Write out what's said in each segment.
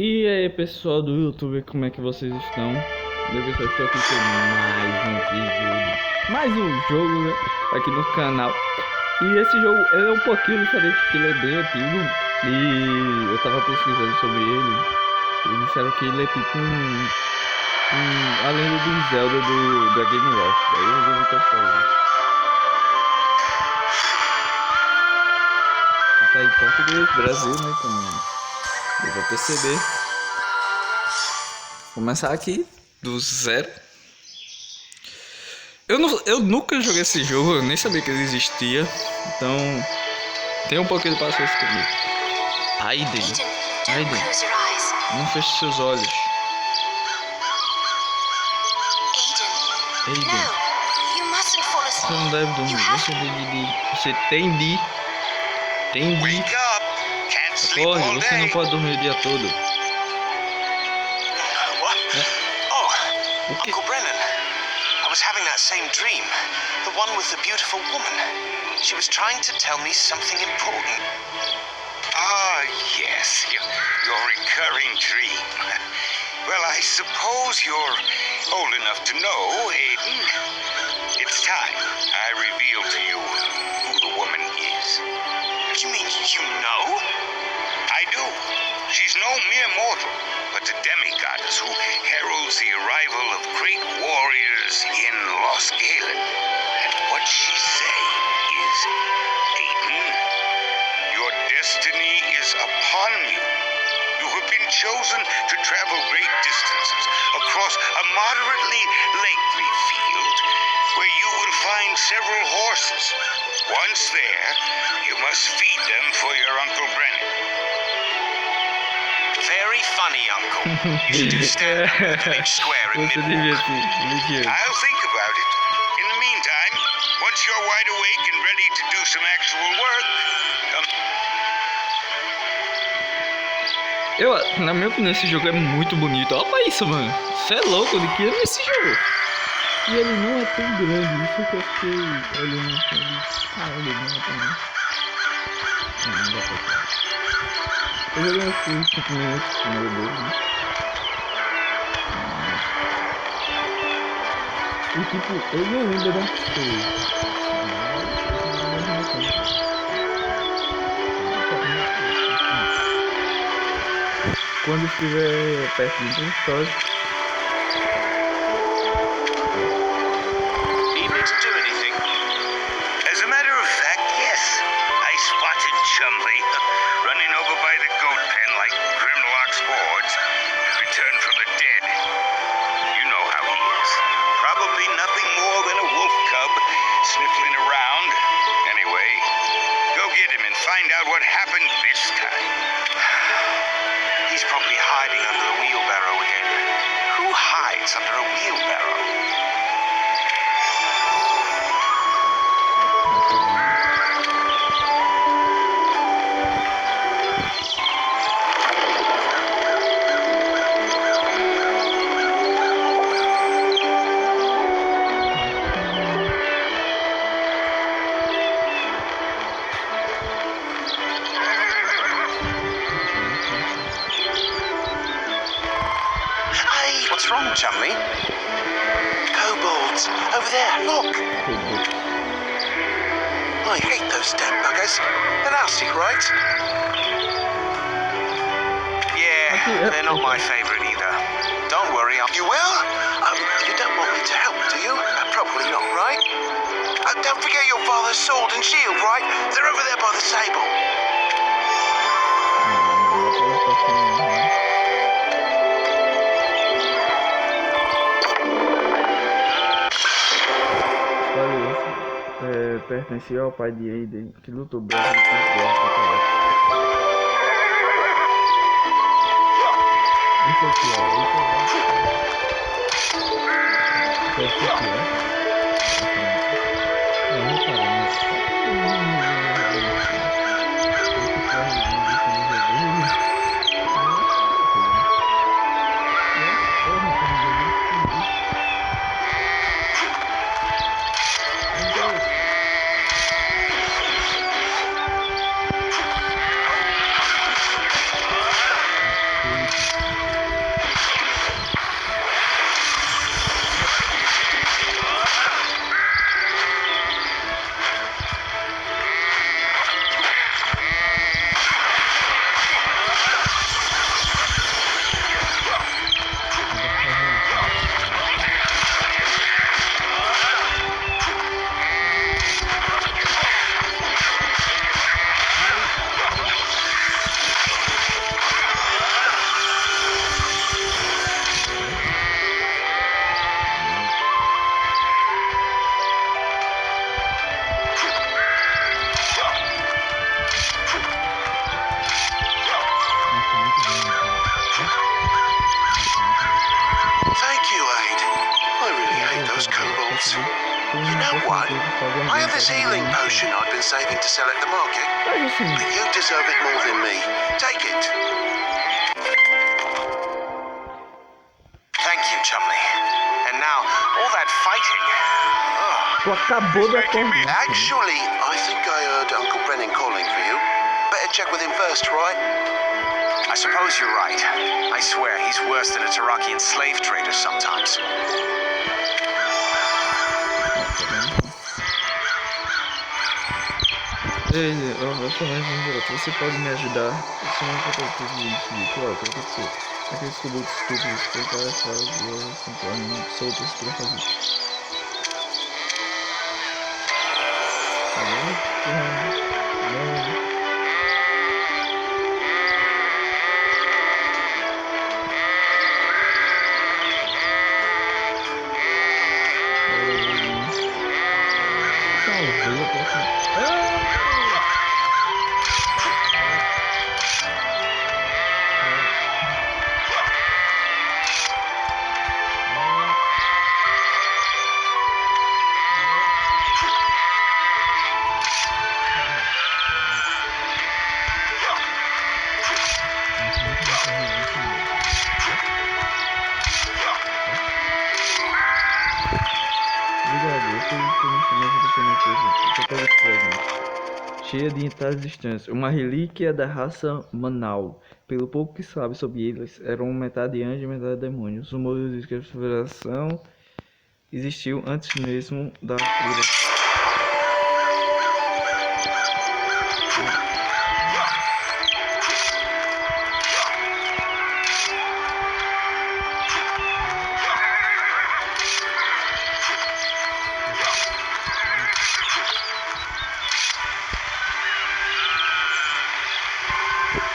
E aí pessoal do YouTube, como é que vocês estão? Eu estou aqui com mais um jogo, né, aqui no canal. E esse jogo ele é um pouquinho diferente, que ele é bem antigo. E eu tava pesquisando sobre ele. E disseram que ele é tipo a lenda do Zelda da Game Loft. Aí eu vou testar isso. E tá em português, Brasil, né? Como eu vou perceber. Começar aqui do zero. Eu nunca joguei esse jogo, eu nem sabia que ele existia. Então, tem um pouquinho de paciência comigo. Aiden, não feche seus olhos. Aiden, você não deve dormir. Você tem de. Acorde, você não pode dormir o dia todo. Uncle Brennan, I was having that same dream. The one with the beautiful woman. She was trying to tell me something important. Ah, yes, your recurring dream. Well, I suppose you're old enough to know, Aiden. It's time I reveal to you who the woman is. You mean you know? I do. She's no mere mortal, but the demigoddess who heralds the arrival of great warriors in Lost Galen. And what she's saying is, Aiden, your destiny is upon you. You have been chosen to travel great distances across a moderately lengthy field where you will find several horses. Once there, you must feed them for your Uncle Brennan. Very funny, Uncle. You should do stand-up with a big square in mid-walk. I'll think about it. In the meantime, once you're wide awake and ready to do some actual work, Na minha opinião, esse jogo é muito bonito. Olha pra isso, mano. Você é louco, de que é esse jogo? E ele não é tão grande. Isso que eu fiquei olhando assim. Caramba, ele não é tão grande. Não dá pra ver. Eu joguei uns 5 minutos com meu Deus, né? E tipo, eu não lembro da coisa. Quando estiver perto de um histórico. Need me to do anything? as a matter of fact, yes. I spotted Chumley running over by the goat pen like Grimlock's hordes, returned from the dead. You know how he is. Probably nothing more than a wolf cub sniffling around. Anyway, go get him and find out what happened this time. He's probably hiding under the wheelbarrow again. Who hides under a wheelbarrow? What's wrong, Chumley? Kobolds! Over there, look! I hate those damn buggers. They're nasty, right? Yeah, they're not my favourite either. Don't worry, you will? You don't want me to help, do you? Probably not, right? Don't forget your father's sword and shield, right? They're over there by the table. Pertencia ao pai de Aiden, que lutou bem contra o Isso aqui, ó. Isso aqui, ó. what? I have this healing potion I've been saving to sell at the market. Mas assim, But you deserve it more than me. Take it. Thank you, Chumley. And now, all that fighting. tu acabou de acordar. Actually, I think I heard Uncle Brennan calling for you. Better check with him first, right? I suppose you're right. I swear, he's worse than a Tarakian slave trader sometimes. Você pode me ajudar? Você não vai ter tudo isso. Ó, o que aconteceu? Aqueles cobotes estúpidos que passaram e eu simplesmente soltos pra fazer. Cheia de tais distâncias, uma relíquia da raça Manau. Pelo pouco que sabe sobre eles, eram metade anjo e metade demônio. Os rumores dizem que a civilização existiu antes mesmo da cura.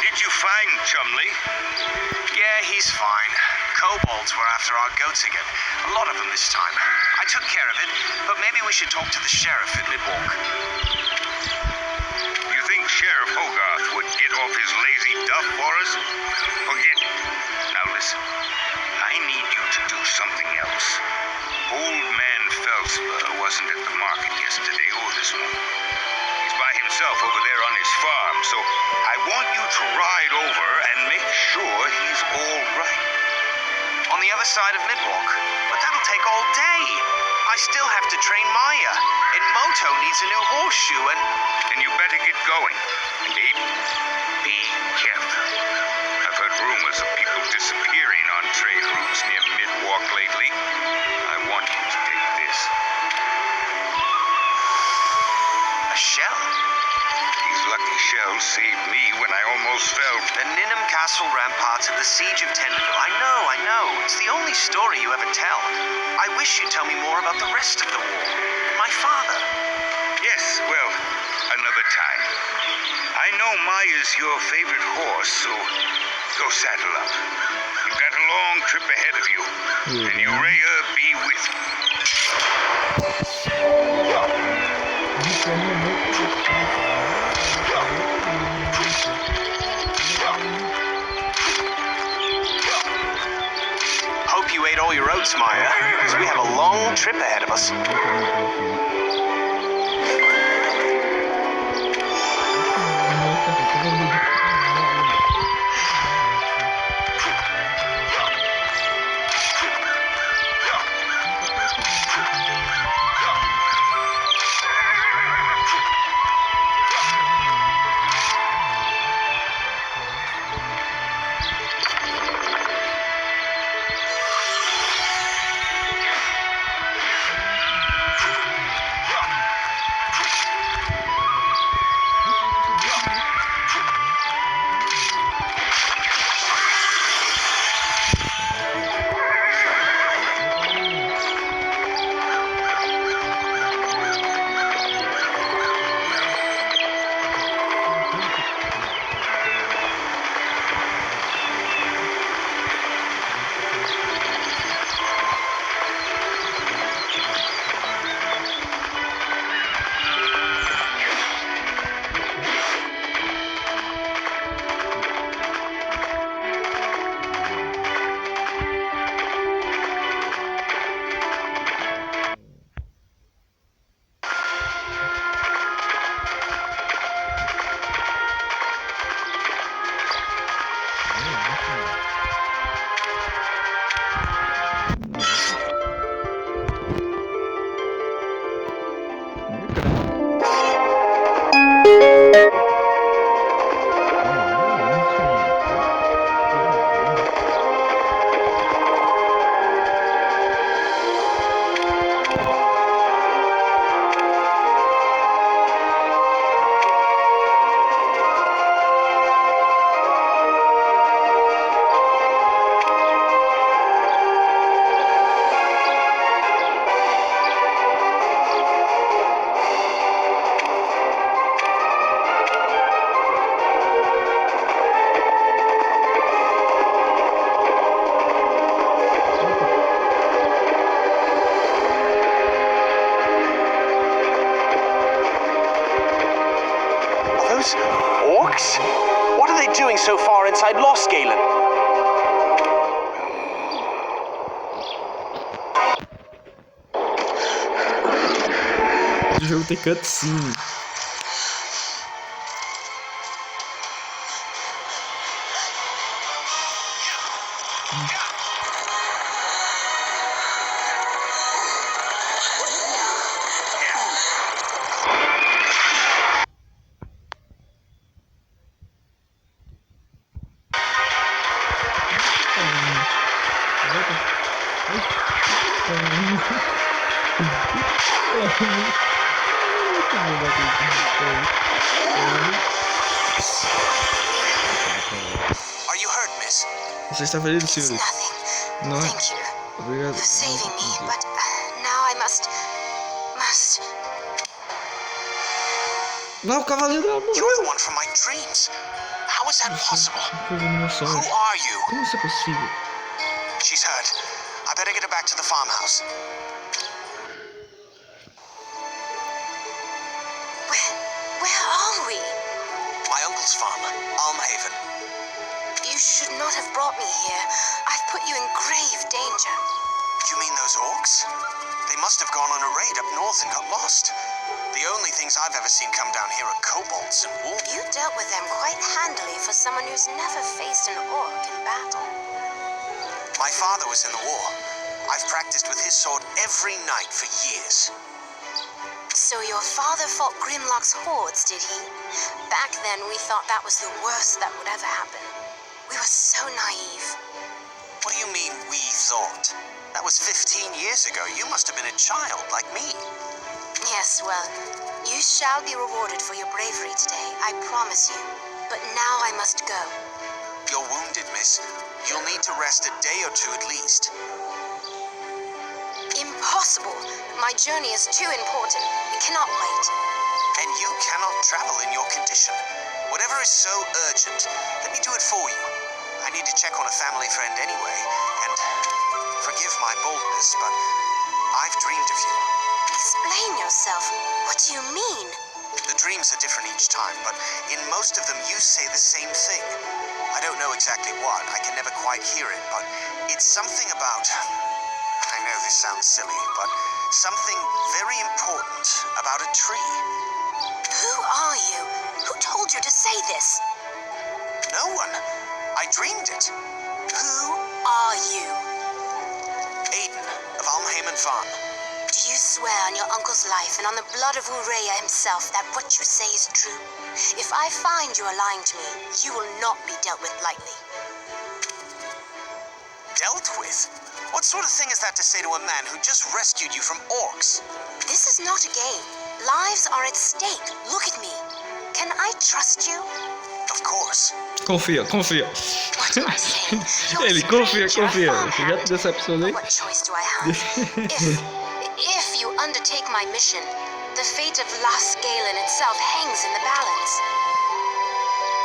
Did you find Chumley? Yeah, he's fine. Kobolds were after our goats again. A lot of them this time. I took care of it, but maybe we should talk to the sheriff at Midwalk. You think Sheriff Hogarth would get off his lazy duff for us? Forget it. Now listen, I need you to do something else. Old man Felspur wasn't at the market yesterday or this morning. He's by himself over there on his farm, so I want you to ride over and make sure he's all right. On the other side of Midwalk. But that'll take all day. I still have to train Maya. And Moto needs a new horseshoe and... Then you better get going. And Aiden, be careful. I've heard rumors of people disappearing on trade routes near Midwalk lately. I want you to take this. A shell? These lucky shells saved me when I almost fell. The Ninham Castle ramparts of the Siege of Tenderville. I know. It's the only story you ever tell. I wish you'd tell me more about the rest of the war. And my father. Yes, well, another time. I know Maya's your favorite horse, so go saddle up. You've got a long trip ahead of you, and Urea be with you. Hope you ate all your oats, Maya, because we have a long trip ahead of us. What are they doing so far inside Lost Galen? O jogo tem cutscene. Are you hurt, miss? Você está ferido, Silvio? Nothing. Não é? Thank you Obrigado. for saving me, but now I must. Não, o cavaleiro dela You're morreu. the one from my dreams. How is that possible? Coisa dos meus Who sonhos. are you? Como isso é possível? She's hurt. I better get her back to the farmhouse. Where are we? My uncle's farm, Almhaven. You should not have brought me here. I've put you in grave danger. You mean those orcs? They must have gone on a raid up north and got lost. The only things I've ever seen come down here are kobolds and wolves. You dealt with them quite handily for someone who's never faced an orc in battle. My father was in the war. I've practiced with his sword every night for years. So your father fought Grimlock's hordes, did he? Back then, we thought that was the worst that would ever happen. We were so naive. What do you mean, we thought? That was 15 years ago. You must have been a child like me. Yes, well, you shall be rewarded for your bravery today, I promise you. But now I must go. You're wounded, miss. You'll need to rest a day or two at least. Impossible! My journey is too important. It cannot wait. And you cannot travel in your condition. Whatever is so urgent, let me do it for you. I need to check on a family friend anyway, and forgive my boldness, but I've dreamed of you. Explain yourself. What do you mean? The dreams are different each time, but in most of them you say the same thing. I don't know exactly what, I can never quite hear it, but it's something about... I know this sounds silly, but something very important about a tree. Who are you? Who told you to say this? No one. I dreamed it. Who are you? Aiden of Almhaven Farm. Do you swear on your uncle's life and on the blood of Urea himself that what you say is true? If I find you are lying to me, you will not be dealt with lightly. Dealt with? What sort of thing is that to say to a man who just rescued you from orcs? This is not a game. Lives are at stake. Look at me. Can I trust you? Of course. Confia. What am I saying? You're Ele a confia. stranger, a Você já te decepcionei? What choice do I have? If you undertake my mission, the fate of Lost Galen itself hangs in the balance.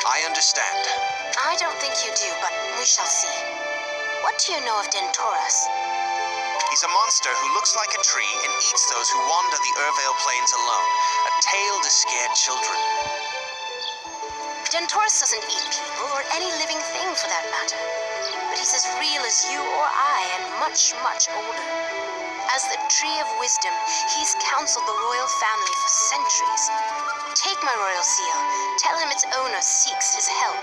I understand. I don't think you do, but we shall see. What do you know of Dentoras? He's a monster who looks like a tree and eats those who wander the Urvale Plains alone. A tale to scare children. Dentoras doesn't eat people or any living thing for that matter. But he's as real as you or I and much, much older. As the Tree of Wisdom, he's counseled the royal family for centuries. Take my royal seal. Tell him its owner seeks his help.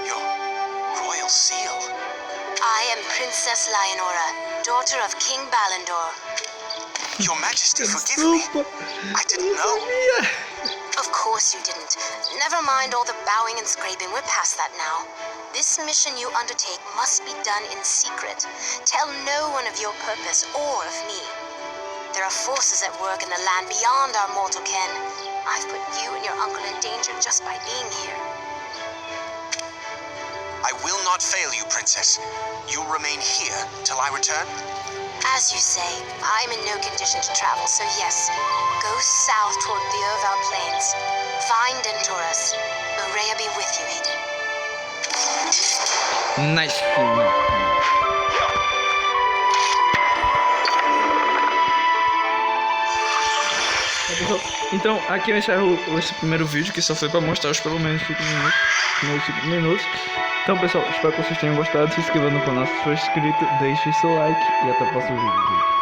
Your royal seal? I am Princess Lionora, daughter of King Balindor. Your Majesty, forgive me. I didn't know. Of course you didn't. Never mind all the bowing and scraping. We're past that now. This mission you undertake must be done in secret. Tell no one of your purpose or of me. There are forces at work in the land beyond our mortal ken. I've put you and your uncle in danger just by being here. I will not fail you, Princess. You'll remain here till I return? As you say, I'm in no condition to travel, so yes, go south toward the Urval Plains. Find Dentoras. Urea be with you, Aiden. Nice. Tá, pessoal? Então, aqui eu encerro esse primeiro vídeo, que só foi pra mostrar os pelo menos 5 minutos. Então, pessoal, espero que vocês tenham gostado. Se inscreva no canal se for inscrito, deixe seu like e até o próximo vídeo.